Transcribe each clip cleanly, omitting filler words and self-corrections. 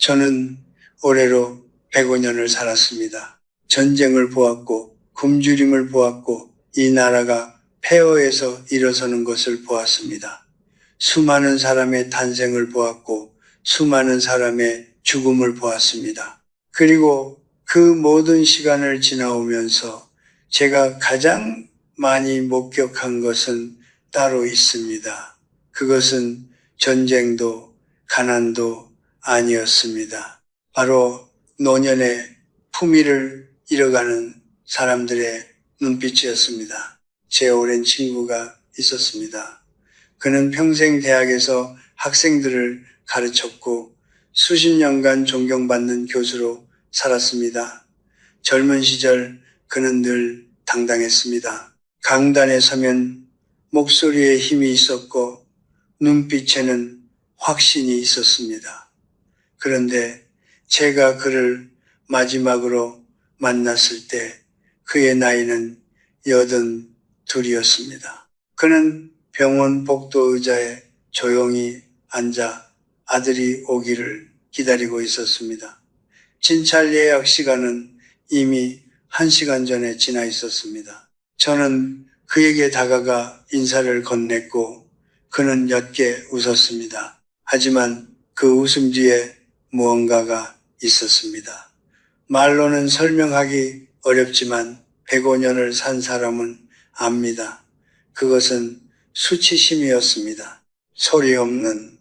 저는 올해로 105년을 살았습니다. 전쟁을 보았고 굶주림을 보았고 이 나라가 폐허에서 일어서는 것을 보았습니다. 수많은 사람의 탄생을 보았고 수많은 사람의 죽음을 보았습니다. 그리고 그 모든 시간을 지나오면서 제가 가장 많이 목격한 것은 따로 있습니다. 그것은 전쟁도 가난도 아니었습니다. 바로 노년의 품위를 잃어가는 사람들의 눈빛이었습니다. 제 오랜 친구가 있었습니다. 그는 평생 대학에서 학생들을 가르쳤고 수십 년간 존경받는 교수로 살았습니다. 젊은 시절 그는 늘 당당했습니다. 강단에 서면 목소리에 힘이 있었고 눈빛에는 확신이 있었습니다. 그런데 제가 그를 마지막으로 만났을 때 그의 나이는 82이었습니다. 그는 병원 복도 의자에 조용히 앉아 아들이 오기를 기다리고 있었습니다. 진찰 예약 시간은 이미 1시간 전에 지나 있었습니다. 저는 그에게 다가가 인사를 건넸고 그는 옅게 웃었습니다. 하지만 그 웃음 뒤에 무언가가 있었습니다. 말로는 설명하기 어렵지만 105년을 산 사람은 압니다. 그것은 수치심이었습니다. 소리 없는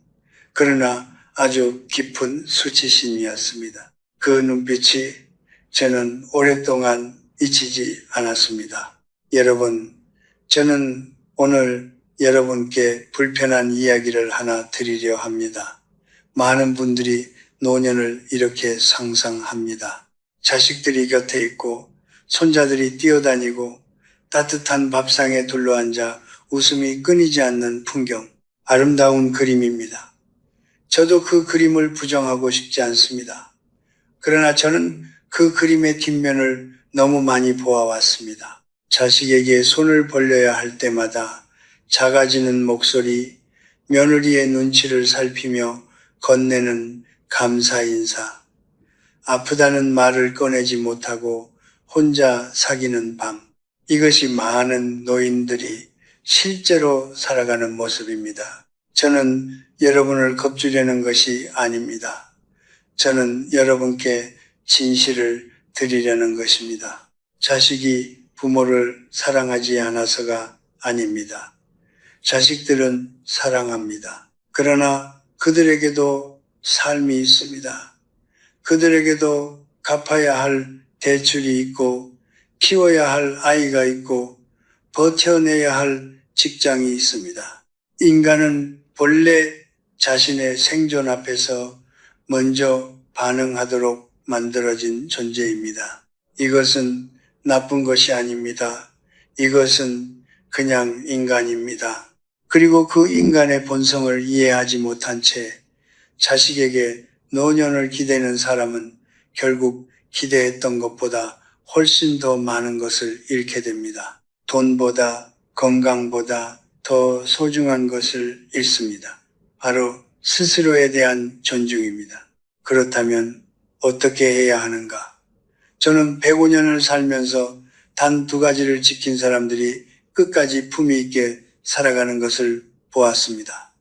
그러나 아주 깊은 수치심이었습니다. 그 눈빛이 저는 오랫동안 잊히지 않았습니다. 여러분, 저는 오늘 여러분께 불편한 이야기를 하나 드리려 합니다. 많은 분들이 노년을 이렇게 상상합니다. 자식들이 곁에 있고 손자들이 뛰어다니고 따뜻한 밥상에 둘러앉아 웃음이 끊이지 않는 풍경, 아름다운 그림입니다. 저도 그 그림을 부정하고 싶지 않습니다. 그러나 저는 그 그림의 뒷면을 너무 많이 보아왔습니다. 자식에게 손을 벌려야 할 때마다 작아지는 목소리, 며느리의 눈치를 살피며 건네는 감사 인사, 아프다는 말을 꺼내지 못하고 혼자 사귀는 밤, 이것이 많은 노인들이 실제로 살아가는 모습입니다. 저는 여러분을 겁주려는 것이 아닙니다. 저는 여러분께 진실을 드리려는 것입니다. 자식이 부모를 사랑하지 않아서가 아닙니다. 자식들은 사랑합니다. 그러나 그들에게도 삶이 있습니다. 그들에게도 갚아야 할 대출이 있고 키워야 할 아이가 있고 버텨내야 할 직장이 있습니다. 인간은 본래 자신의 생존 앞에서 먼저 반응하도록 만들어진 존재입니다. 이것은 나쁜 것이 아닙니다. 이것은 그냥 인간입니다. 그리고 그 인간의 본성을 이해하지 못한 채 자식에게 노년을 기대는 사람은 결국 기대했던 것보다 훨씬 더 많은 것을 잃게 됩니다. 돈보다 건강보다 더 소중한 것을 잃습니다. 바로 스스로에 대한 존중입니다. 그렇다면 어떻게 해야 하는가? 저는 105년을 살면서 단 2가지를 지킨 사람들이 끝까지 품위 있게 살아가는 것을 보았습니다.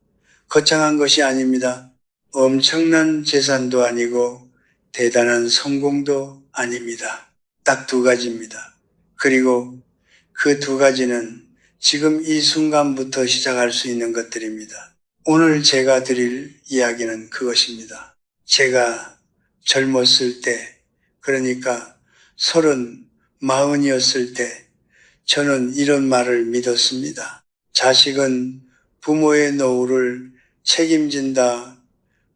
거창한 것이 아닙니다. 엄청난 재산도 아니고 대단한 성공도 아닙니다. 딱 2가지입니다. 그리고 그 2가지는 지금 이 순간부터 시작할 수 있는 것들입니다. 오늘 제가 드릴 이야기는 그것입니다. 제가 젊었을 때, 그러니까 30, 40이었을 때 저는 이런 말을 믿었습니다. 자식은 부모의 노후를 책임진다.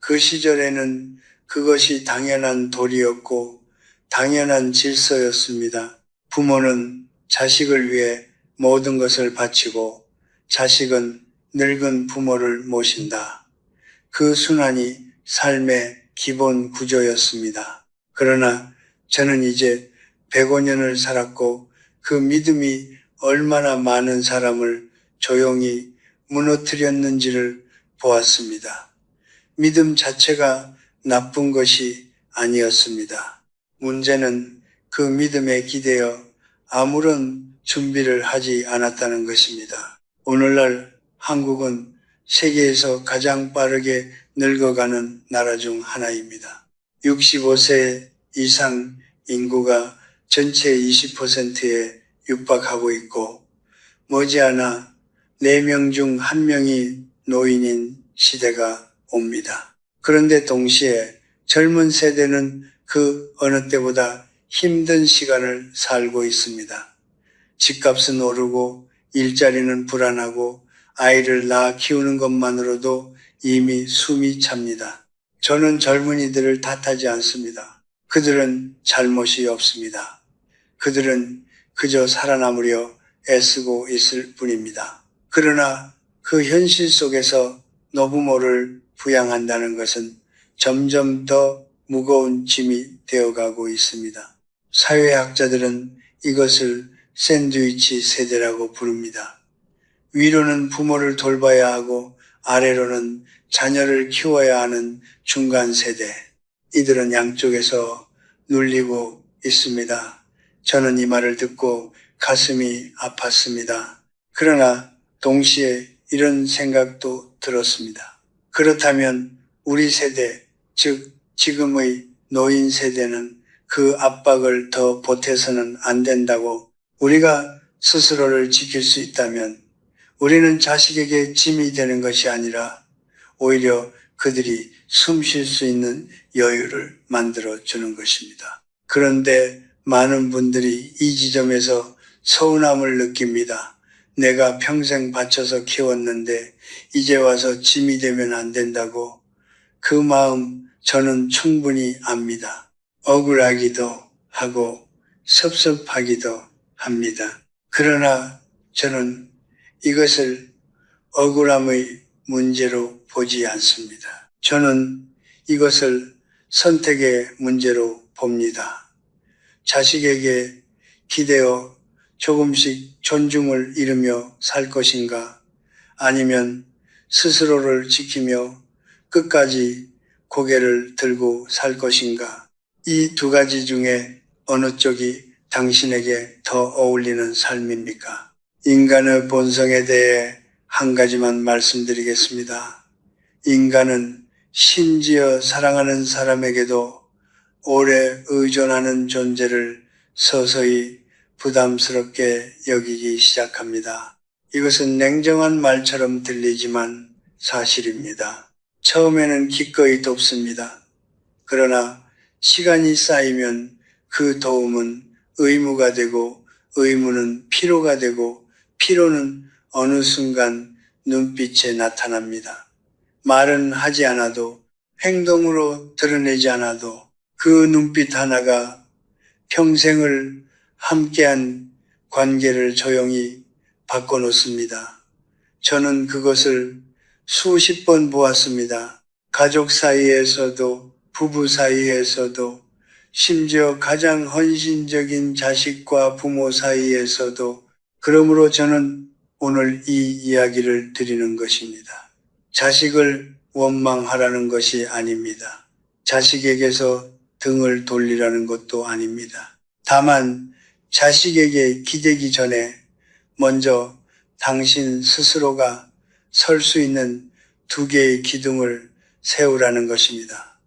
그 시절에는 그것이 당연한 도리였고 당연한 질서였습니다. 부모는 자식을 위해 모든 것을 바치고 자식은 늙은 부모를 모신다. 그 순환이 삶의 기본 구조였습니다. 그러나 저는 이제 105년을 살았고 그 믿음이 얼마나 많은 사람을 조용히 무너뜨렸는지를 보았습니다. 믿음 자체가 나쁜 것이 아니었습니다. 문제는 그 믿음에 기대어 아무런 준비를 하지 않았다는 것입니다. 오늘날 한국은 세계에서 가장 빠르게 늙어가는 나라 중 하나입니다. 65세 이상 인구가 전체 20%에 육박하고 있고 머지않아 4명 중 1명이 노인인 시대가 옵니다. 그런데 동시에 젊은 세대는 그 어느 때보다 힘든 시간을 살고 있습니다. 집값은 오르고 일자리는 불안하고 아이를 낳아 키우는 것만으로도 이미 숨이 찹니다. 저는 젊은이들을 탓하지 않습니다. 그들은 잘못이 없습니다. 그들은 그저 살아남으려 애쓰고 있을 뿐입니다. 그러나 그 현실 속에서 노부모를 부양한다는 것은 점점 더 무거운 짐이 되어가고 있습니다. 사회학자들은 이것을 샌드위치 세대라고 부릅니다. 위로는 부모를 돌봐야 하고 아래로는 자녀를 키워야 하는 중간 세대. 이들은 양쪽에서 눌리고 있습니다. 저는 이 말을 듣고 가슴이 아팠습니다. 그러나 동시에 이런 생각도 들었습니다. 그렇다면 우리 세대, 즉 지금의 노인 세대는 그 압박을 더 보태서는 안 된다고 우리가 스스로를 지킬 수 있다면 우리는 자식에게 짐이 되는 것이 아니라 오히려 그들이 숨 쉴 수 있는 여유를 만들어 주는 것입니다. 그런데 많은 분들이 이 지점에서 서운함을 느낍니다. 내가 평생 바쳐서 키웠는데 이제 와서 짐이 되면 안 된다고. 그 마음 저는 충분히 압니다. 억울하기도 하고 섭섭하기도 합니다. 그러나 저는 이것을 억울함의 문제로 보지 않습니다. 저는 이것을 선택의 문제로 봅니다. 자식에게 기대어 조금씩 존중을 잃으며 살 것인가, 아니면 스스로를 지키며 끝까지 고개를 들고 살 것인가. 이 두 가지 중에 어느 쪽이 당신에게 더 어울리는 삶입니까? 인간의 본성에 대해 한 가지만 말씀드리겠습니다. 인간은 심지어 사랑하는 사람에게도 오래 의존하는 존재를 서서히 부담스럽게 여기기 시작합니다. 이것은 냉정한 말처럼 들리지만 사실입니다. 처음에는 기꺼이 돕습니다. 그러나 시간이 쌓이면 그 도움은 의무가 되고 의무는 피로가 되고 피로는 어느 순간 눈빛에 나타납니다. 말은 하지 않아도 행동으로 드러내지 않아도 그 눈빛 하나가 평생을 함께한 관계를 조용히 바꿔놓습니다. 저는 그것을 수십 번 보았습니다. 가족 사이에서도 부부 사이에서도 심지어 가장 헌신적인 자식과 부모 사이에서도. 그러므로 저는 오늘 이 이야기를 드리는 것입니다. 자식을 원망하라는 것이 아닙니다. 자식에게서 등을 돌리라는 것도 아닙니다. 다만 자식에게 기대기 전에 먼저 당신 스스로가 설 수 있는 두 개의 기둥을 세우라는 것입니다.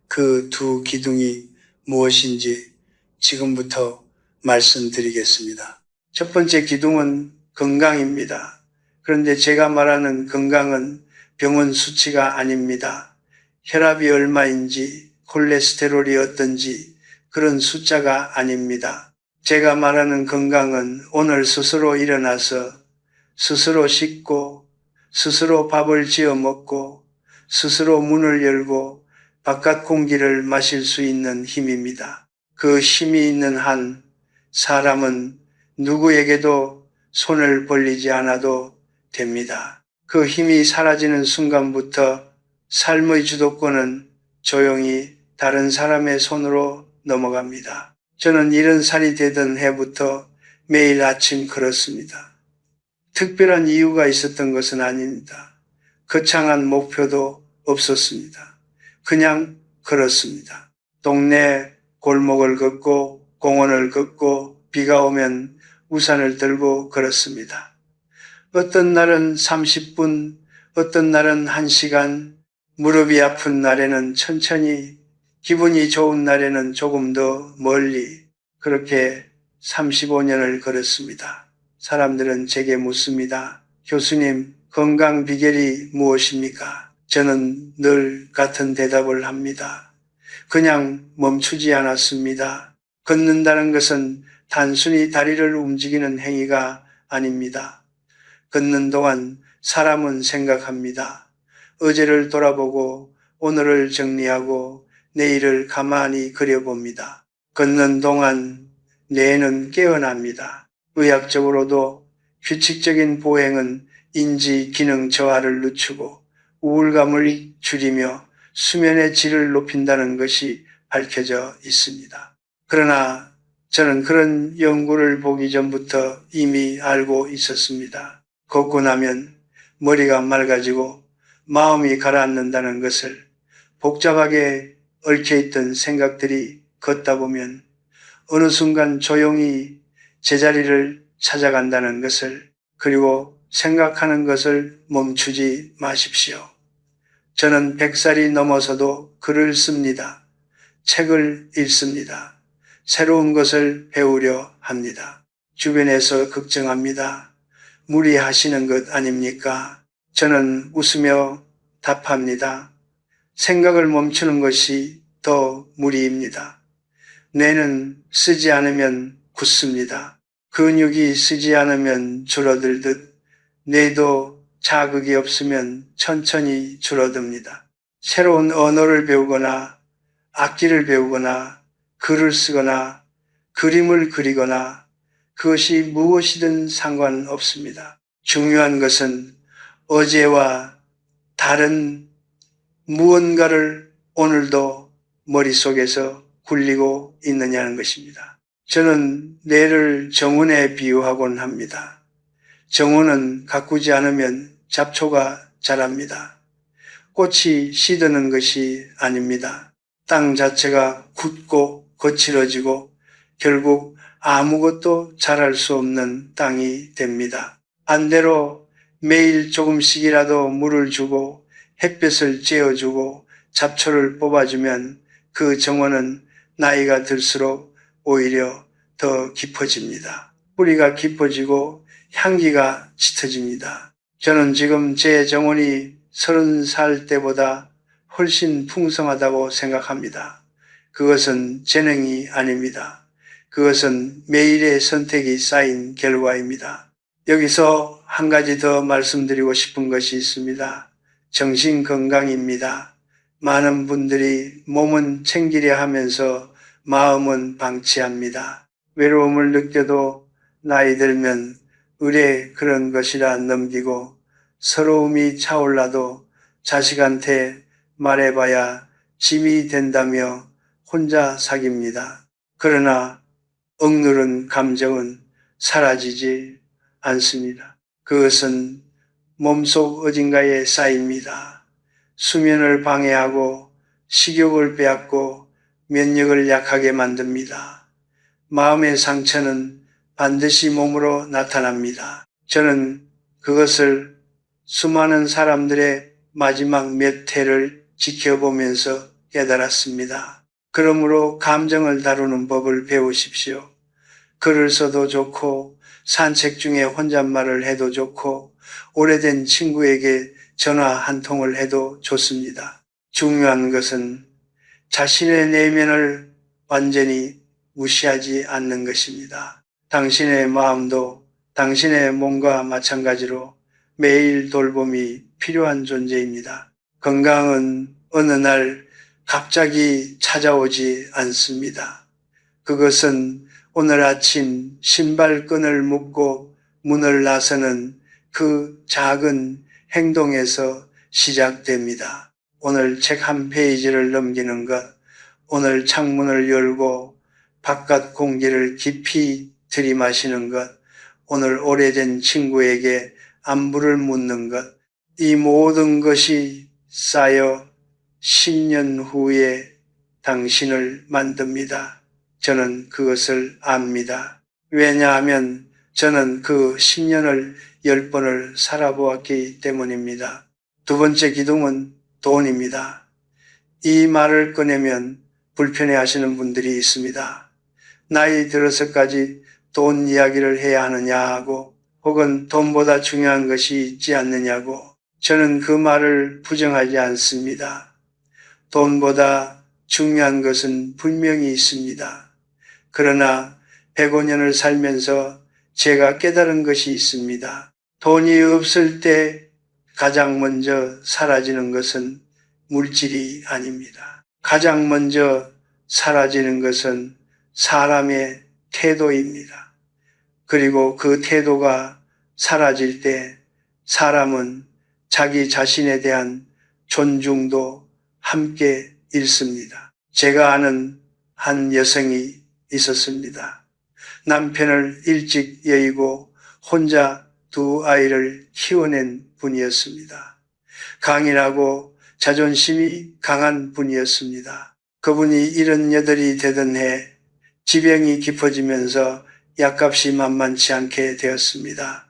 그 두 기둥이 무엇인지 지금부터 말씀드리겠습니다. 첫 번째 기둥은 건강입니다. 그런데 제가 말하는 건강은 병원 수치가 아닙니다. 혈압이 얼마인지, 콜레스테롤이 어떤지 그런 숫자가 아닙니다. 제가 말하는 건강은 오늘 스스로 일어나서 스스로 씻고 스스로 밥을 지어 먹고 스스로 문을 열고 바깥 공기를 마실 수 있는 힘입니다. 그 힘이 있는 한 사람은 누구에게도 손을 벌리지 않아도 됩니다. 그 힘이 사라지는 순간부터 삶의 주도권은 조용히 다른 사람의 손으로 넘어갑니다. 저는 70살이 되던 해부터 매일 아침 걸었습니다. 특별한 이유가 있었던 것은 아닙니다. 거창한 목표도 없었습니다. 그냥 걸었습니다. 동네 골목을 걷고 공원을 걷고 비가 오면 우산을 들고 걸었습니다. 어떤 날은 30분, 어떤 날은 1시간, 무릎이 아픈 날에는 천천히, 기분이 좋은 날에는 조금 더 멀리 그렇게 35년을 걸었습니다. 사람들은 제게 묻습니다. 교수님, 건강 비결이 무엇입니까? 저는 늘 같은 대답을 합니다. 그냥 멈추지 않았습니다. 걷는다는 것은 단순히 다리를 움직이는 행위가 아닙니다. 걷는 동안 사람은 생각합니다. 어제를 돌아보고 오늘을 정리하고 내일을 가만히 그려봅니다. 걷는 동안 뇌는 깨어납니다. 의학적으로도 규칙적인 보행은 인지 기능 저하를 늦추고 우울감을 줄이며 수면의 질을 높인다는 것이 밝혀져 있습니다. 그러나 저는 그런 연구를 보기 전부터 이미 알고 있었습니다. 걷고 나면 머리가 맑아지고 마음이 가라앉는다는 것을, 복잡하게 얽혀있던 생각들이 걷다 보면 어느 순간 조용히 제자리를 찾아간다는 것을, 그리고 생각하는 것을 멈추지 마십시오. 저는 100살이 넘어서도 글을 씁니다. 책을 읽습니다. 새로운 것을 배우려 합니다. 주변에서 걱정합니다. 무리하시는 것 아닙니까? 저는 웃으며 답합니다. 생각을 멈추는 것이 더 무리입니다. 뇌는 쓰지 않으면 굳습니다. 근육이 쓰지 않으면 줄어들듯 뇌도 자극이 없으면 천천히 줄어듭니다. 새로운 언어를 배우거나 악기를 배우거나 글을 쓰거나 그림을 그리거나 그것이 무엇이든 상관없습니다. 중요한 것은 어제와 다른 무언가를 오늘도 머릿속에서 굴리고 있느냐는 것입니다. 저는 뇌를 정원에 비유하곤 합니다. 정원은 가꾸지 않으면 잡초가 자랍니다. 꽃이 시드는 것이 아닙니다. 땅 자체가 굳고 거칠어지고 결국 아무것도 자랄 수 없는 땅이 됩니다. 반대로 매일 조금씩이라도 물을 주고 햇볕을 쬐어주고 잡초를 뽑아주면 그 정원은 나이가 들수록 오히려 더 깊어집니다. 뿌리가 깊어지고 향기가 짙어집니다. 저는 지금 제 정원이 30살 때보다 훨씬 풍성하다고 생각합니다. 그것은 재능이 아닙니다. 그것은 매일의 선택이 쌓인 결과입니다. 여기서 한 가지 더 말씀드리고 싶은 것이 있습니다. 정신건강입니다. 많은 분들이 몸은 챙기려 하면서 마음은 방치합니다. 외로움을 느껴도 나이 들면 의뢰 그런 것이라 넘기고 서러움이 차올라도 자식한테 말해봐야 짐이 된다며 혼자 사깁니다. 그러나 억누른 감정은 사라지지 않습니다. 그것은 몸속 어딘가에 쌓입니다. 수면을 방해하고 식욕을 빼앗고 면역을 약하게 만듭니다. 마음의 상처는 반드시 몸으로 나타납니다. 저는 그것을 수많은 사람들의 마지막 몇 해를 지켜보면서 깨달았습니다. 그러므로 감정을 다루는 법을 배우십시오. 글을 써도 좋고 산책 중에 혼잣말을 해도 좋고 오래된 친구에게 전화 한 통을 해도 좋습니다. 중요한 것은 자신의 내면을 완전히 무시하지 않는 것입니다. 당신의 마음도 당신의 몸과 마찬가지로 매일 돌봄이 필요한 존재입니다. 건강은 어느 날 갑자기 찾아오지 않습니다. 그것은 오늘 아침 신발끈을 묶고 문을 나서는 그 작은 행동에서 시작됩니다. 오늘 책 한 페이지를 넘기는 것, 오늘 창문을 열고 바깥 공기를 깊이 들이마시는 것, 오늘 오래된 친구에게 안부를 묻는 것, 이 모든 것이 쌓여 10년 후에 당신을 만듭니다. 저는 그것을 압니다. 왜냐하면 저는 그 10년을 10번을 살아보았기 때문입니다. 두 번째 기둥은 돈입니다. 이 말을 꺼내면 불편해하시는 분들이 있습니다. 나이 들어서까지 돈 이야기를 해야 하느냐 하고, 혹은 돈보다 중요한 것이 있지 않느냐고. 저는 그 말을 부정하지 않습니다. 돈보다 중요한 것은 분명히 있습니다. 그러나 105년을 살면서 제가 깨달은 것이 있습니다. 돈이 없을 때 가장 먼저 사라지는 것은 물질이 아닙니다. 가장 먼저 사라지는 것은 사람의 태도입니다. 그리고 그 태도가 사라질 때 사람은 자기 자신에 대한 존중도 함께 잃습니다. 제가 아는 한 여성이 있었습니다. 남편을 일찍 여의고 혼자 두 아이를 키워낸 분이었습니다. 강인하고 자존심이 강한 분이었습니다. 그분이 78이 되던 해 지병이 깊어지면서 약값이 만만치 않게 되었습니다.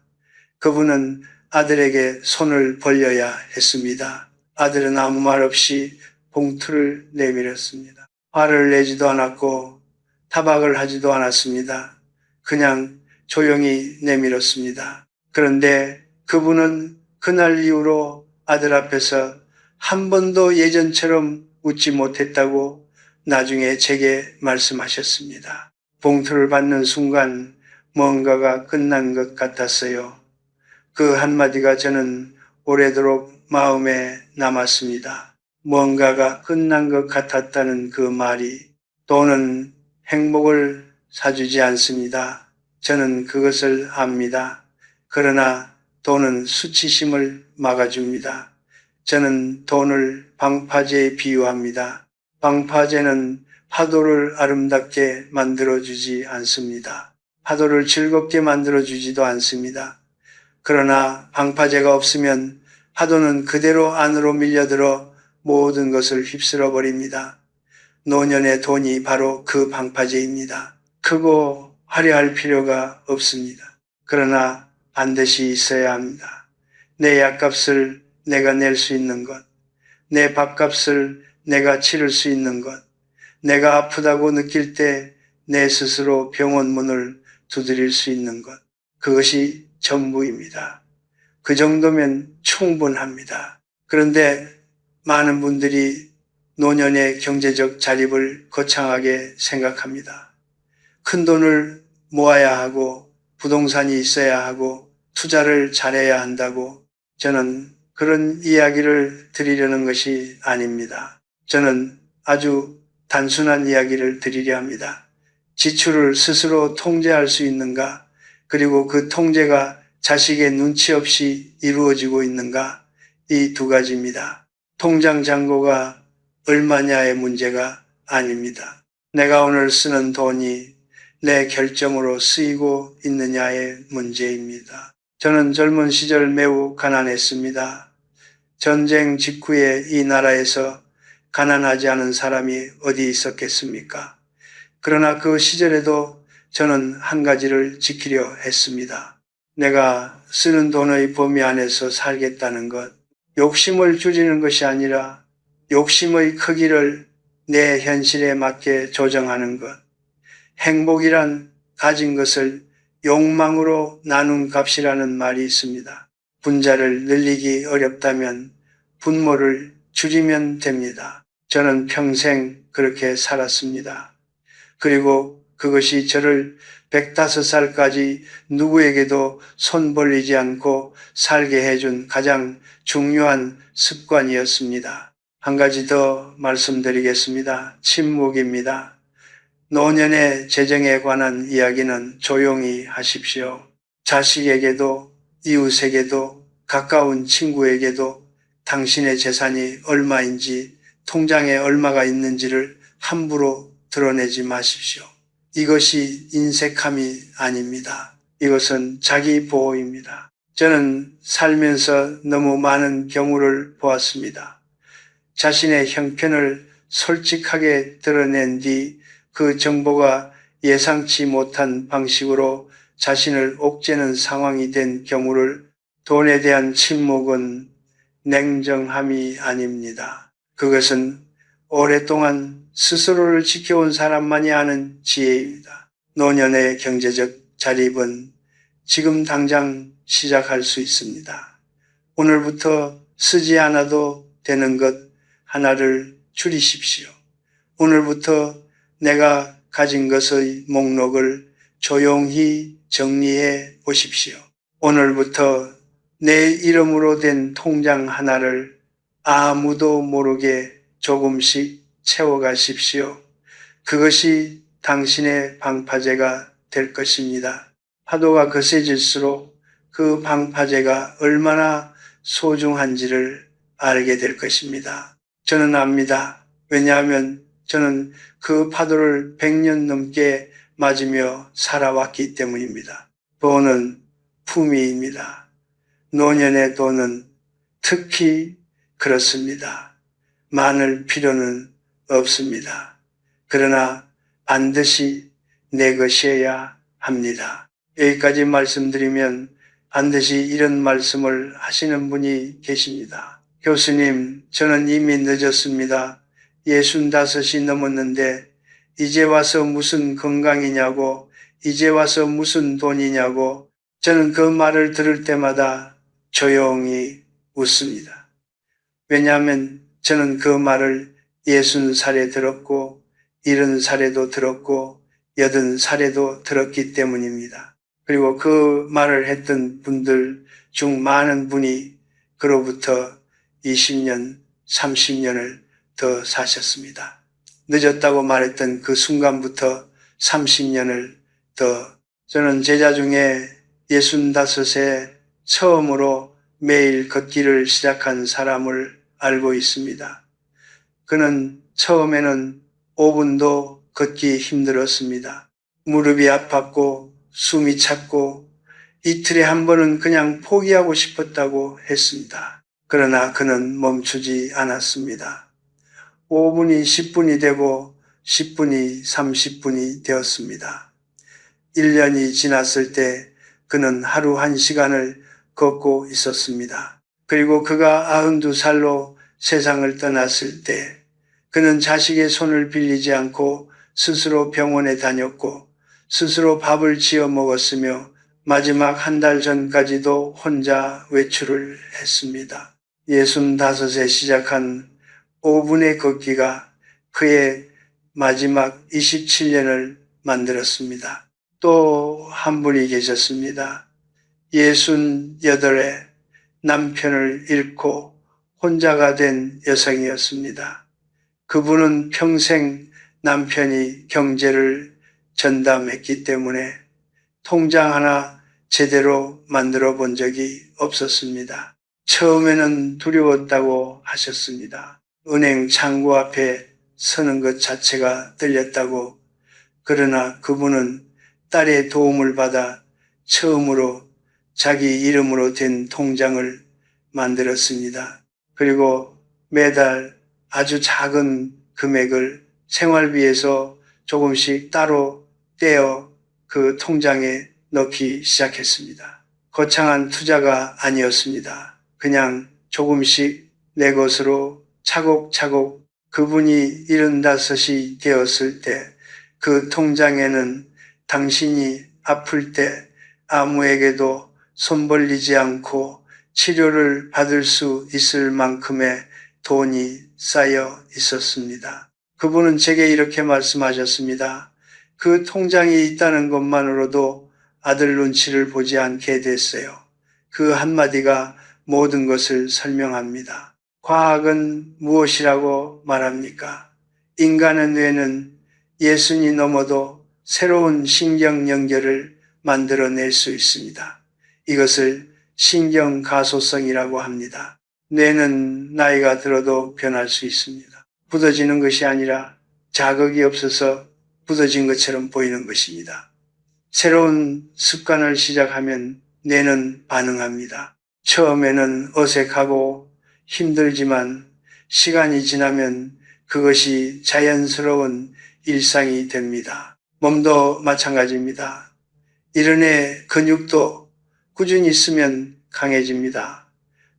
그분은 아들에게 손을 벌려야 했습니다. 아들은 아무 말 없이 봉투를 내밀었습니다. 화를 내지도 않았고 타박을 하지도 않았습니다. 그냥 조용히 내밀었습니다. 그런데 그분은 그날 이후로 아들 앞에서 한 번도 예전처럼 웃지 못했다고 나중에 제게 말씀하셨습니다. 봉투를 받는 순간 뭔가가 끝난 것 같았어요. 그 한마디가 저는 오래도록 마음에 남았습니다. 뭔가가 끝난 것 같았다는 그 말이. 돈은 행복을 사주지 않습니다. 저는 그것을 압니다. 그러나 돈은 수치심을 막아줍니다. 저는 돈을 방파제에 비유합니다. 방파제는 파도를 아름답게 만들어주지 않습니다. 파도를 즐겁게 만들어주지도 않습니다. 그러나 방파제가 없으면 파도는 그대로 안으로 밀려들어 모든 것을 휩쓸어 버립니다. 노년의 돈이 바로 그 방파제입니다. 크고 화려할 필요가 없습니다. 그러나 반드시 있어야 합니다. 내 약값을 내가 낼 수 있는 것, 내 밥값을 내가 치를 수 있는 것, 내가 아프다고 느낄 때 내 스스로 병원 문을 두드릴 수 있는 것, 그것이 전부입니다. 그 정도면 충분합니다. 그런데 많은 분들이 노년의 경제적 자립을 거창하게 생각합니다. 큰 돈을 모아야 하고 부동산이 있어야 하고 투자를 잘해야 한다고. 저는 그런 이야기를 드리려는 것이 아닙니다. 저는 아주 단순한 이야기를 드리려 합니다. 지출을 스스로 통제할 수 있는가? 그리고 그 통제가 자식의 눈치 없이 이루어지고 있는가? 이 두 가지입니다. 통장 잔고가 얼마냐의 문제가 아닙니다. 내가 오늘 쓰는 돈이 내 결정으로 쓰이고 있느냐의 문제입니다. 저는 젊은 시절 매우 가난했습니다. 전쟁 직후에 이 나라에서 가난하지 않은 사람이 어디 있었겠습니까? 그러나 그 시절에도 저는 한 가지를 지키려 했습니다. 내가 쓰는 돈의 범위 안에서 살겠다는 것, 욕심을 줄이는 것이 아니라 욕심의 크기를 내 현실에 맞게 조정하는 것. 행복이란 가진 것을 욕망으로 나눈 값이라는 말이 있습니다. 분자를 늘리기 어렵다면 분모를 줄이면 됩니다. 저는 평생 그렇게 살았습니다. 그리고 그것이 저를 105살까지 누구에게도 손 벌리지 않고 살게 해준 가장 중요한 습관이었습니다. 한 가지 더 말씀드리겠습니다. 침묵입니다. 노년의 재정에 관한 이야기는 조용히 하십시오. 자식에게도 이웃에게도 가까운 친구에게도 당신의 재산이 얼마인지 통장에 얼마가 있는지를 함부로 드러내지 마십시오. 이것이 인색함이 아닙니다. 이것은 자기 보호입니다. 저는 살면서 너무 많은 경우를 보았습니다. 자신의 형편을 솔직하게 드러낸 뒤 그 정보가 예상치 못한 방식으로 자신을 옥죄는 상황이 된 경우를 돈에 대한 침묵은 냉정함이 아닙니다. 그것은 오랫동안 스스로를 지켜온 사람만이 아는 지혜입니다. 노년의 경제적 자립은 지금 당장 시작할 수 있습니다. 오늘부터 쓰지 않아도 되는 것 하나를 줄이십시오. 오늘부터 내가 가진 것의 목록을 조용히 정리해 보십시오. 오늘부터 내 이름으로 된 통장 하나를 아무도 모르게 조금씩 채워가십시오. 그것이 당신의 방파제가 될 것입니다. 파도가 거세질수록 그 방파제가 얼마나 소중한지를 알게 될 것입니다. 저는 압니다. 왜냐하면 저는 그 파도를 100년 넘게 맞으며 살아왔기 때문입니다. 돈은 품위입니다. 노년의 돈은 특히 그렇습니다. 많을 필요는 없습니다. 그러나 반드시 내 것이어야 합니다. 여기까지 말씀드리면 반드시 이런 말씀을 하시는 분이 계십니다. 교수님, 저는 이미 늦었습니다. 65이 넘었는데 이제 와서 무슨 건강이냐고, 이제 와서 무슨 돈이냐고. 저는 그 말을 들을 때마다 조용히 웃습니다. 왜냐하면 저는 그 말을 60살에 들었고 70살에도 들었고 80살에도 들었기 때문입니다. 그리고 그 말을 했던 분들 중 많은 분이 그로부터 20년, 30년을 더 사셨습니다. 늦었다고 말했던 그 순간부터 30년을 더. 저는 제자 중에 65세 처음으로 매일 걷기를 시작한 사람을 알고 있습니다. 그는 처음에는 5분도 걷기 힘들었습니다. 무릎이 아팠고 숨이 찼고 이틀에 한 번은 그냥 포기하고 싶었다고 했습니다. 그러나 그는 멈추지 않았습니다. 5분이 10분이 되고 10분이 30분이 되었습니다. 1년이 지났을 때 그는 하루 1시간을 걷고 있었습니다. 그리고 그가 92살로 세상을 떠났을 때 그는 자식의 손을 빌리지 않고 스스로 병원에 다녔고 스스로 밥을 지어 먹었으며 마지막 한 달 전까지도 혼자 외출을 했습니다. 65에 시작한 5분의 걷기가 그의 마지막 27년을 만들었습니다. 또 한 분이 계셨습니다. 68에 남편을 잃고 혼자가 된 여성이었습니다. 그분은 평생 남편이 경제를 전담했기 때문에 통장 하나 제대로 만들어 본 적이 없었습니다. 처음에는 두려웠다고 하셨습니다. 은행 창구 앞에 서는 것 자체가 떨렸다고. 그러나 그분은 딸의 도움을 받아 처음으로 자기 이름으로 된 통장을 만들었습니다. 그리고 매달 아주 작은 금액을 생활비에서 조금씩 따로 떼어 그 통장에 넣기 시작했습니다. 거창한 투자가 아니었습니다. 그냥 조금씩 내 것으로 차곡차곡. 그분이 75이 되었을 때 그 통장에는 당신이 아플 때 아무에게도 손 벌리지 않고 치료를 받을 수 있을 만큼의 돈이 쌓여 있었습니다. 그분은 제게 이렇게 말씀하셨습니다. 그 통장이 있다는 것만으로도 아들 눈치를 보지 않게 됐어요. 그 한마디가 모든 것을 설명합니다. 과학은 무엇이라고 말합니까? 인간의 뇌는 60이 넘어도 새로운 신경 연결을 만들어낼 수 있습니다. 이것을 신경가소성이라고 합니다. 뇌는 나이가 들어도 변할 수 있습니다. 굳어지는 것이 아니라 자극이 없어서 굳어진 것처럼 보이는 것입니다. 새로운 습관을 시작하면 뇌는 반응합니다. 처음에는 어색하고 힘들지만 시간이 지나면 그것이 자연스러운 일상이 됩니다. 몸도 마찬가지입니다. 이른의 근육도 꾸준히 쓰면 강해집니다.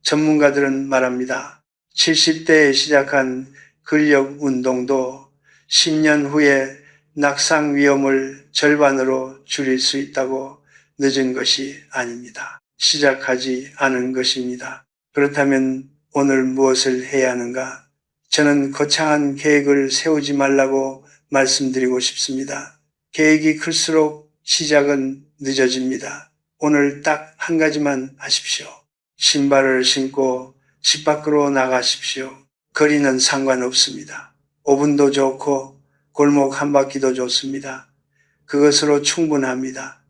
전문가들은 말합니다. 70대에 시작한 근력 운동도 10년 후에 낙상 위험을 절반으로 줄일 수 있다고 늦은 것이 아닙니다. 시작하지 않은 것입니다. 그렇다면 오늘 무엇을 해야 하는가? 저는 거창한 계획을 세우지 말라고 말씀드리고 싶습니다. 계획이 클수록 시작은 늦어집니다. 오늘 딱 한 가지만 하십시오. 신발을 신고 집 밖으로 나가십시오. 거리는 상관없습니다. 5분도 좋고 골목 한 바퀴도 좋습니다. 그것으로 충분합니다.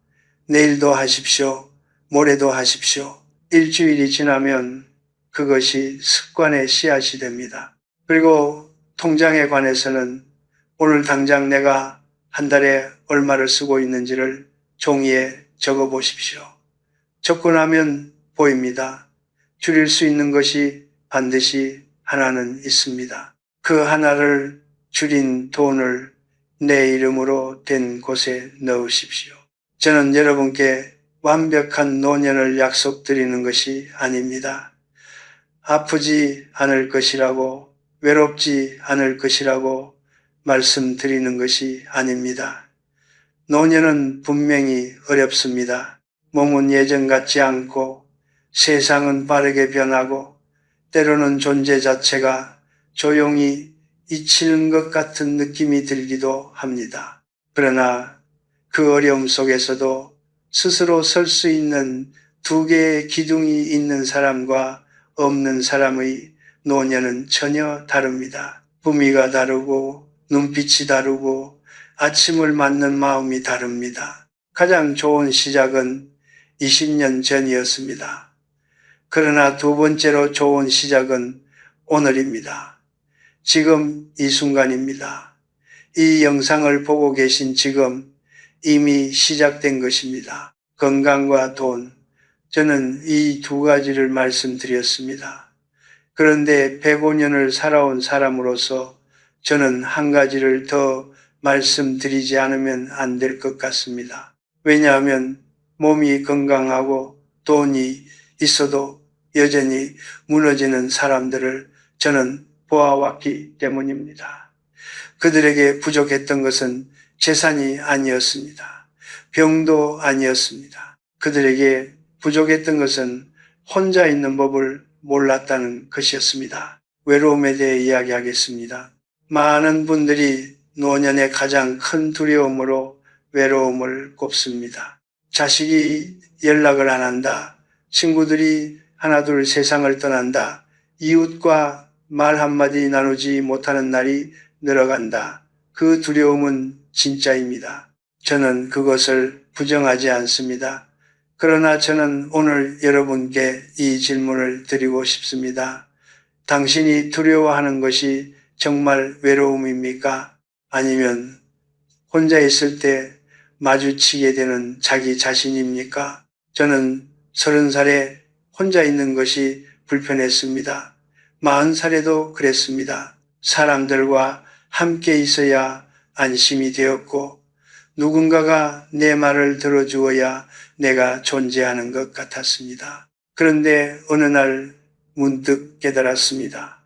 내일도 하십시오. 모레도 하십시오. 일주일이 지나면 그것이 습관의 씨앗이 됩니다. 그리고 통장에 관해서는 오늘 당장 내가 한 달에 얼마를 쓰고 있는지를 종이에 적어 보십시오. 적고 나면 보입니다. 줄일 수 있는 것이 반드시 하나는 있습니다. 그 하나를 줄인 돈을 내 이름으로 된 곳에 넣으십시오. 저는 여러분께 완벽한 노년을 약속드리는 것이 아닙니다. 아프지 않을 것이라고, 외롭지 않을 것이라고 말씀드리는 것이 아닙니다. 노년은 분명히 어렵습니다. 몸은 예전 같지 않고 세상은 빠르게 변하고 때로는 존재 자체가 조용히 잊히는 것 같은 느낌이 들기도 합니다. 그러나 그 어려움 속에서도 스스로 설 수 있는 두 개의 기둥이 있는 사람과 없는 사람의 노년은 전혀 다릅니다. 분위기가 다르고 눈빛이 다르고 아침을 맞는 마음이 다릅니다. 가장 좋은 시작은 20년 전이었습니다. 그러나 두 번째로 좋은 시작은 오늘입니다. 지금 이 순간입니다. 이 영상을 보고 계신 지금 이미 시작된 것입니다. 건강과 돈, 저는 이 두 가지를 말씀드렸습니다. 그런데 105년을 살아온 사람으로서 저는 한 가지를 더 말씀드리지 않으면 안 될 것 같습니다. 왜냐하면 몸이 건강하고 돈이 있어도 여전히 무너지는 사람들을 저는 보아왔기 때문입니다. 그들에게 부족했던 것은 재산이 아니었습니다. 병도 아니었습니다. 그들에게 부족했던 것은 혼자 있는 법을 몰랐다는 것이었습니다. 외로움에 대해 이야기하겠습니다. 많은 분들이 노년의 가장 큰 두려움으로 외로움을 꼽습니다. 자식이 연락을 안 한다. 친구들이 하나둘 세상을 떠난다. 이웃과 말 한마디 나누지 못하는 날이 늘어간다. 그 두려움은 진짜입니다. 저는 그것을 부정하지 않습니다. 그러나 저는 오늘 여러분께 이 질문을 드리고 싶습니다. 당신이 두려워하는 것이 정말 외로움입니까? 아니면 혼자 있을 때 마주치게 되는 자기 자신입니까? 저는 30살에 혼자 있는 것이 불편했습니다. 40살에도 그랬습니다. 사람들과 함께 있어야 안심이 되었고 누군가가 내 말을 들어주어야 내가 존재하는 것 같았습니다. 그런데 어느 날 문득 깨달았습니다.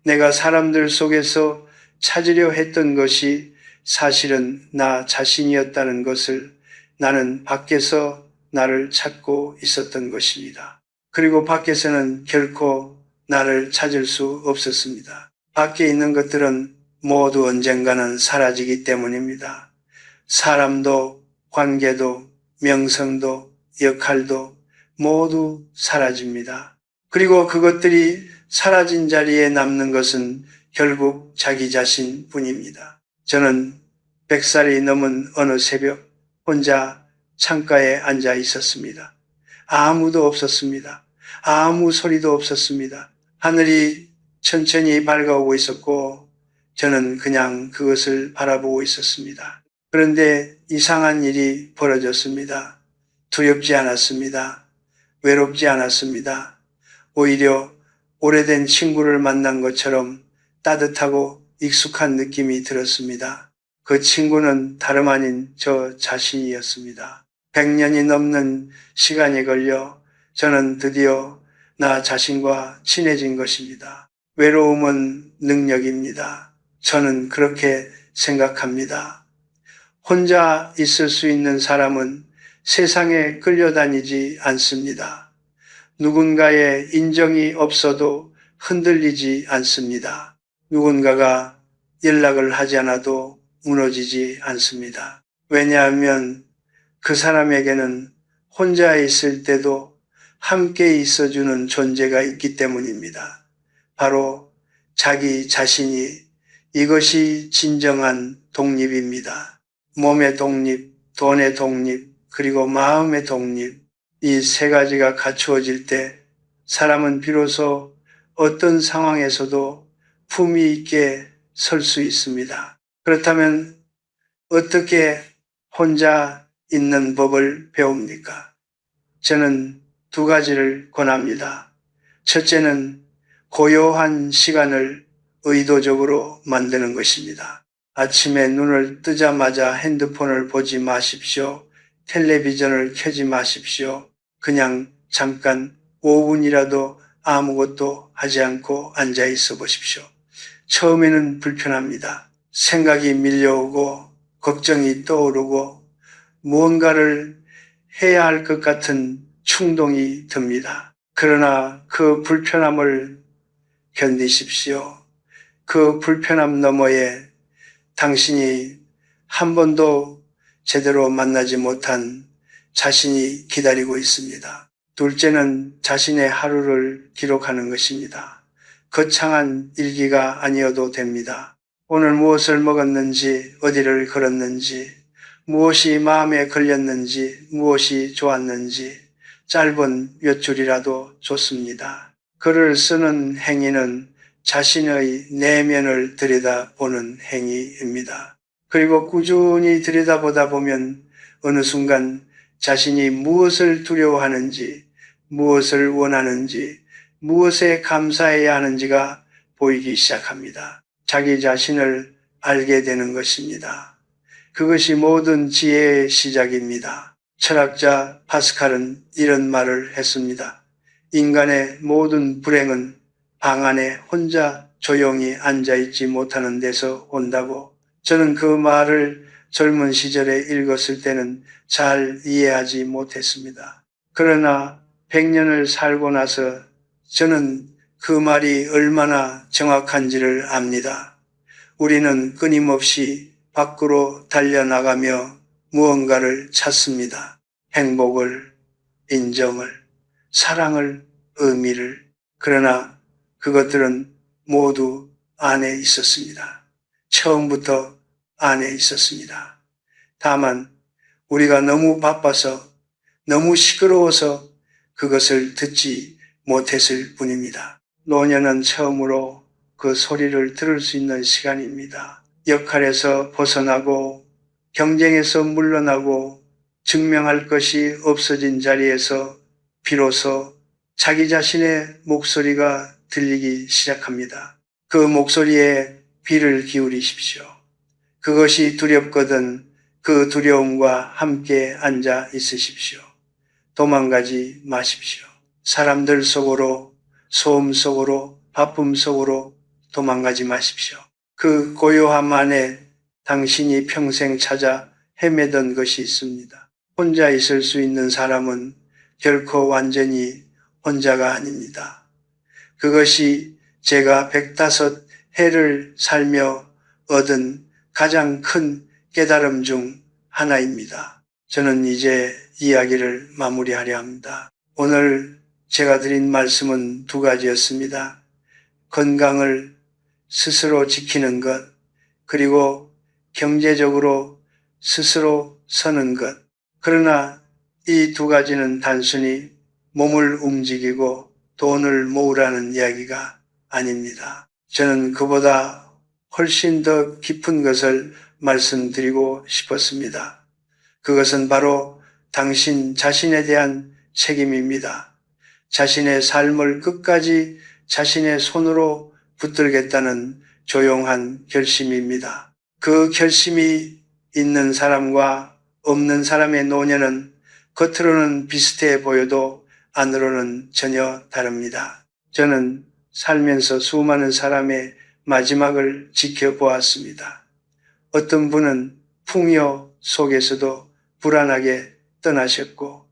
내가 사람들 속에서 찾으려 했던 것이 사실은 나 자신이었다는 것을 나는 밖에서 나를 찾고 있었던 것입니다. 그리고 밖에서는 결코 나를 찾을 수 없었습니다. 밖에 있는 것들은 모두 언젠가는 사라지기 때문입니다. 사람도 관계도 명성도 역할도 모두 사라집니다. 그리고 그것들이 사라진 자리에 남는 것은 결국 자기 자신뿐입니다. 저는 100살이 넘은 어느 새벽 혼자 창가에 앉아 있었습니다. 아무도 없었습니다. 아무 소리도 없었습니다. 하늘이 천천히 밝아오고 있었고 저는 그냥 그것을 바라보고 있었습니다. 그런데 이상한 일이 벌어졌습니다. 두렵지 않았습니다. 외롭지 않았습니다. 오히려 오래된 친구를 만난 것처럼 따뜻하고 익숙한 느낌이 들었습니다. 그 친구는 다름 아닌 저 자신이었습니다. 100년이 넘는 시간이 걸려 저는 드디어 나 자신과 친해진 것입니다. 외로움은 능력입니다. 저는 그렇게 생각합니다. 혼자 있을 수 있는 사람은 세상에 끌려다니지 않습니다. 누군가의 인정이 없어도 흔들리지 않습니다. 누군가가 연락을 하지 않아도 무너지지 않습니다. 왜냐하면 그 사람에게는 혼자 있을 때도 함께 있어주는 존재가 있기 때문입니다. 바로 자기 자신이 이것이 진정한 독립입니다. 몸의 독립, 돈의 독립, 그리고 마음의 독립, 이 세 가지가 갖추어질 때 사람은 비로소 어떤 상황에서도 품위 있게 설 수 있습니다. 그렇다면 어떻게 혼자 있는 법을 배웁니까? 저는 두 가지를 권합니다. 첫째는 고요한 시간을 의도적으로 만드는 것입니다. 아침에 눈을 뜨자마자 핸드폰을 보지 마십시오. 텔레비전을 켜지 마십시오. 그냥 잠깐 5분이라도 아무것도 하지 않고 앉아 있어 보십시오. 처음에는 불편합니다. 생각이 밀려오고 걱정이 떠오르고 무언가를 해야 할 것 같은 충동이 듭니다. 그러나 그 불편함을 견디십시오. 그 불편함 너머에 당신이 한 번도 제대로 만나지 못한 자신이 기다리고 있습니다. 둘째는 자신의 하루를 기록하는 것입니다. 거창한 일기가 아니어도 됩니다. 오늘 무엇을 먹었는지, 어디를 걸었는지, 무엇이 마음에 걸렸는지, 무엇이 좋았는지 짧은 몇 줄이라도 좋습니다. 글을 쓰는 행위는 자신의 내면을 들여다보는 행위입니다. 그리고 꾸준히 들여다보다 보면 어느 순간 자신이 무엇을 두려워하는지, 무엇을 원하는지, 무엇에 감사해야 하는지가 보이기 시작합니다. 자기 자신을 알게 되는 것입니다. 그것이 모든 지혜의 시작입니다. 철학자 파스칼은 이런 말을 했습니다. 인간의 모든 불행은 방 안에 혼자 조용히 앉아있지 못하는 데서 온다고. 저는 그 말을 젊은 시절에 읽었을 때는 잘 이해하지 못했습니다. 그러나 100년을 살고 나서 저는 그 말이 얼마나 정확한지를 압니다. 우리는 끊임없이 밖으로 달려나가며 무언가를 찾습니다. 행복을, 인정을, 사랑을, 의미를. 그러나 그것들은 모두 안에 있었습니다. 처음부터 안에 있었습니다. 다만 우리가 너무 바빠서 너무 시끄러워서 그것을 듣지 못했을 뿐입니다. 노년은 처음으로 그 소리를 들을 수 있는 시간입니다. 역할에서 벗어나고 경쟁에서 물러나고 증명할 것이 없어진 자리에서 비로소 자기 자신의 목소리가 들리기 시작합니다. 그 목소리에 귀를 기울이십시오. 그것이 두렵거든 그 두려움과 함께 앉아 있으십시오. 도망가지 마십시오. 사람들 속으로, 소음 속으로, 바쁨 속으로 도망가지 마십시오. 그 고요함 안에 당신이 평생 찾아 헤매던 것이 있습니다. 혼자 있을 수 있는 사람은 결코 완전히 혼자가 아닙니다. 그것이 제가 105해를 살며 얻은 가장 큰 깨달음 중 하나입니다. 저는 이제 이야기를 마무리하려 합니다. 오늘 제가 드린 말씀은 두 가지였습니다. 건강을 스스로 지키는 것, 그리고 경제적으로 스스로 서는 것. 그러나 이 두 가지는 단순히 몸을 움직이고 돈을 모으라는 이야기가 아닙니다. 저는 그보다 훨씬 더 깊은 것을 말씀드리고 싶었습니다. 그것은 바로 당신 자신에 대한 책임입니다. 자신의 삶을 끝까지 자신의 손으로 붙들겠다는 조용한 결심입니다. 그 결심이 있는 사람과 없는 사람의 노년은 겉으로는 비슷해 보여도 안으로는 전혀 다릅니다. 저는 살면서 수많은 사람의 마지막을 지켜보았습니다. 어떤 분은 풍요 속에서도 불안하게 떠나셨고,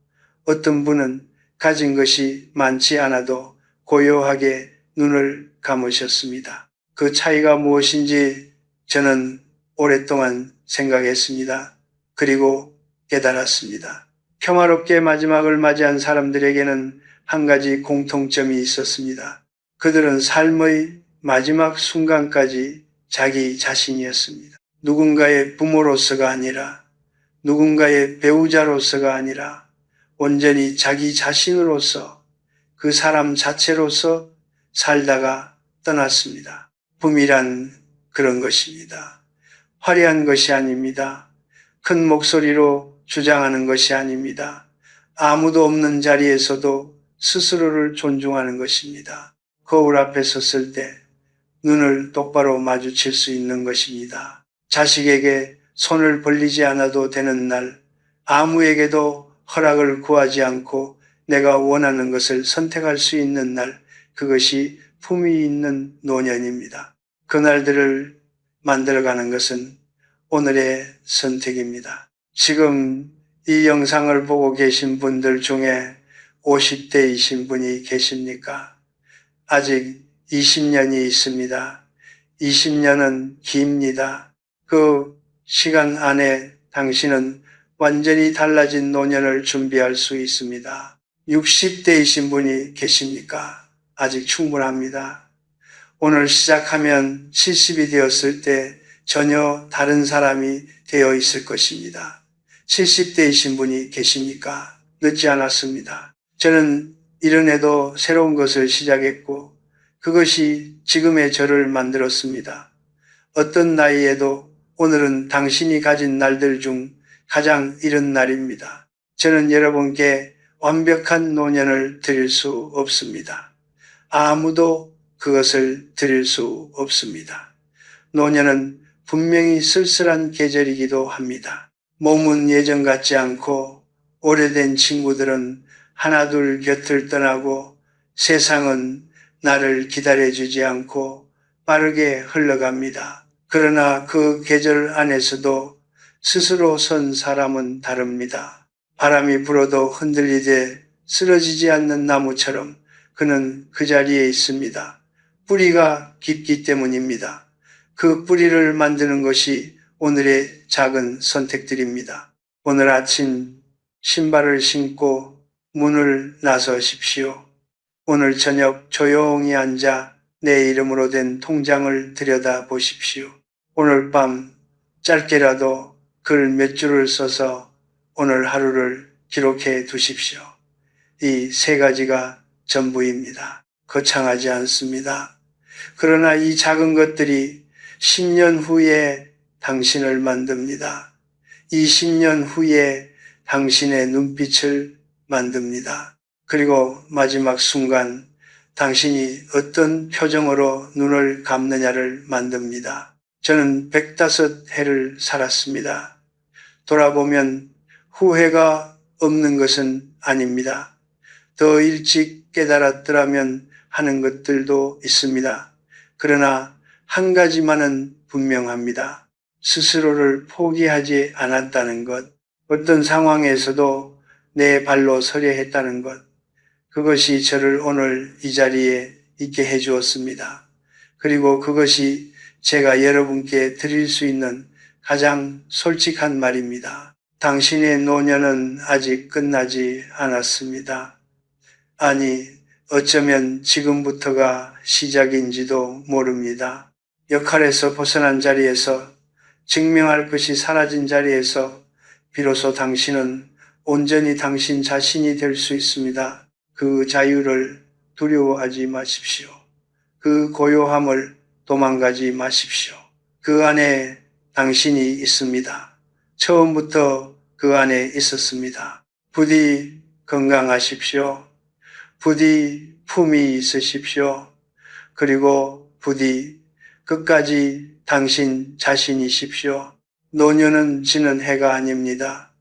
어떤 분은 가진 것이 많지 않아도 고요하게 눈을 감으셨습니다. 그 차이가 무엇인지 저는 오랫동안 생각했습니다. 그리고 깨달았습니다. 평화롭게 마지막을 맞이한 사람들에게는 한 가지 공통점이 있었습니다. 그들은 삶의 마지막 순간까지 자기 자신이었습니다. 누군가의 부모로서가 아니라, 누군가의 배우자로서가 아니라 온전히 자기 자신으로서, 그 사람 자체로서 살다가 떠났습니다. 붐이란 그런 것입니다. 화려한 것이 아닙니다. 큰 목소리로 주장하는 것이 아닙니다. 아무도 없는 자리에서도 스스로를 존중하는 것입니다. 거울 앞에 섰을 때 눈을 똑바로 마주칠 수 있는 것입니다. 자식에게 손을 벌리지 않아도 되는 날, 아무에게도 허락을 구하지 않고 내가 원하는 것을 선택할 수 있는 날, 그것이 품위 있는 노년입니다. 그날들을 만들어가는 것은 오늘의 선택입니다. 지금 이 영상을 보고 계신 분들 중에 50대이신 분이 계십니까? 아직 20년이 있습니다. 20년은 깁니다. 그 시간 안에 당신은 완전히 달라진 노년을 준비할 수 있습니다. 60대이신 분이 계십니까? 아직 충분합니다. 오늘 시작하면 70이 되었을 때 전혀 다른 사람이 되어 있을 것입니다. 70대이신 분이 계십니까? 늦지 않았습니다. 저는 이런 해도 새로운 것을 시작했고 그것이 지금의 저를 만들었습니다. 어떤 나이에도 오늘은 당신이 가진 날들 중 가장 이른 날입니다. 저는 여러분께 완벽한 노년을 드릴 수 없습니다. 아무도 그것을 드릴 수 없습니다. 노년은 분명히 쓸쓸한 계절이기도 합니다. 몸은 예전 같지 않고 오래된 친구들은 하나둘 곁을 떠나고 세상은 나를 기다려주지 않고 빠르게 흘러갑니다. 그러나 그 계절 안에서도 스스로 선 사람은 다릅니다. 바람이 불어도 흔들리되 쓰러지지 않는 나무처럼 그는 그 자리에 있습니다. 뿌리가 깊기 때문입니다. 그 뿌리를 만드는 것이 오늘의 작은 선택들입니다. 오늘 아침 신발을 신고 문을 나서십시오. 오늘 저녁 조용히 앉아 내 이름으로 된 통장을 들여다 보십시오. 오늘 밤 짧게라도 글 몇 줄을 써서 오늘 하루를 기록해 두십시오. 이 세 가지가 전부입니다. 거창하지 않습니다. 그러나 이 작은 것들이 10년 후에 당신을 만듭니다. 20년 후에 당신의 눈빛을 만듭니다. 그리고 마지막 순간 당신이 어떤 표정으로 눈을 감느냐를 만듭니다. 저는 105해를 살았습니다. 돌아보면 후회가 없는 것은 아닙니다. 더 일찍 깨달았더라면 하는 것들도 있습니다. 그러나 한 가지만은 분명합니다. 스스로를 포기하지 않았다는 것, 어떤 상황에서도 내 발로 서려 했다는 것, 그것이 저를 오늘 이 자리에 있게 해주었습니다. 그리고 그것이 제가 여러분께 드릴 수 있는 가장 솔직한 말입니다. 당신의 노년은 아직 끝나지 않았습니다. 아니, 어쩌면 지금부터가 시작인지도 모릅니다. 역할에서 벗어난 자리에서, 증명할 것이 사라진 자리에서 비로소 당신은 온전히 당신 자신이 될 수 있습니다. 그 자유를 두려워하지 마십시오. 그 고요함을 도망가지 마십시오. 그 안에 당신이 있습니다. 처음부터 그 안에 있었습니다. 부디 건강하십시오. 부디 품이 있으십시오. 그리고 부디 끝까지 당신 자신이십시오. 노년은 지는 해가 아닙니다.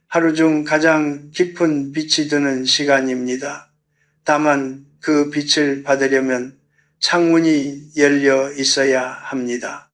하루 중 가장 깊은 빛이 드는 시간입니다. 다만 그 빛을 받으려면 창문이 열려 있어야 합니다.